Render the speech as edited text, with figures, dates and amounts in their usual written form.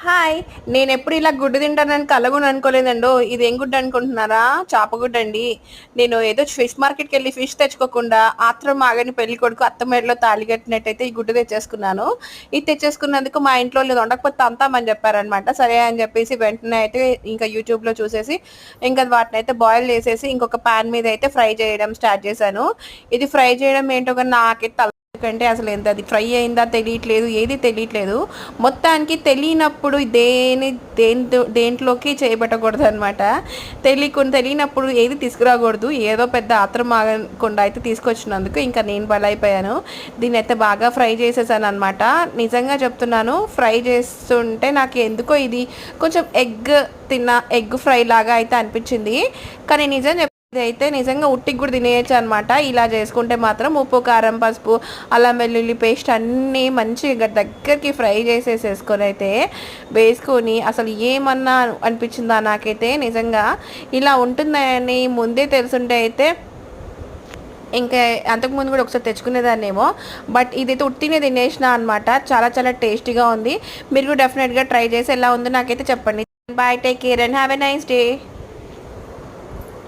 Hi! నేనెప్పుడు ఇలా గుడ్డు తింటానని కల గూడా అనుకోలేదండో! ఇదేం గుడ్డు అనుకుంటున్నారా? చాప గుడ్డండి. నేను ఏదో ఫిష్ మార్కెట్‌కెళ్ళి ఫిష్ తెచ్చుకోకుండా ఆత్రం ఆగని పెళ్ళికొడుకు అత్త మెడలో తాళి కట్టినట్టయితే ఈ గుడ్డు తెచ్చేసుకున్నాను. ఇది తెచ్చేసుకున్నందుకు మా ఇంట్లోళ్ళు ఇది వండకపోతే తంతామని చెప్పారనమాట. సరే అని చెప్పేసి వెంటనే అయితే ఇంకా యూట్యూబ్‌లో చూసేసి ఇంకా వాటినైతే బాయిల్ చేసేసి ఇంకొక పాన్ మీద అయితే ఫ్రై చేయడం స్టార్ట్ చేశాను. ఇది ఫ్రై చేయడం ఏంటో గాని నాకైతే ఎందుకంటే అసలు ఎంత అది ఫ్రై అయిందా తెలియట్లేదు, ఏది తెలియట్లేదు. మొత్తానికి తెలియనప్పుడు దేంట్లోకి చేయబెట్టకూడదు అనమాట. తెలియనప్పుడు ఏది తీసుకురాకూడదు. ఏదో పెద్ద ఆత్రం ఆగకుండా అయితే తీసుకొచ్చినందుకు ఇంకా నేను బలైపోయాను. దీన్ని అయితే బాగా ఫ్రై చేసేసాను అనమాట. నిజంగా చెప్తున్నాను, ఫ్రై చేస్తుంటే నాకు ఎందుకో ఇది కొంచెం ఎగ్ ఫ్రై లాగా అయితే అనిపించింది. కానీ ఇదైతే నిజంగా ఉట్టికి కూడా తినేయచ్చు అనమాట. ఇలా చేసుకుంటే మాత్రం ఉప్పు, కారం, పసుపు, అల్లం వెల్లుల్లి పేస్ట్ అన్నీ మంచిగా దగ్గరికి ఫ్రై చేసేసుకొని అయితే వేసుకొని అసలు ఏమన్నా అనిపించిందా నాకైతే. నిజంగా ఇలా ఉంటుందని ముందే తెలుసుంటే అయితే ఇంకా అంతకుముందు కూడా ఒకసారి తెచ్చుకునేదాన్నేమో. బట్ ఇదైతే ఉట్టినే తినేసిన అనమాట. చాలా చాలా టేస్టీగా ఉంది. మీరు కూడా డెఫినెట్గా ట్రై చేసి ఎలా ఉందో నాకైతే చెప్పండి. Bye, take care and have a nice day.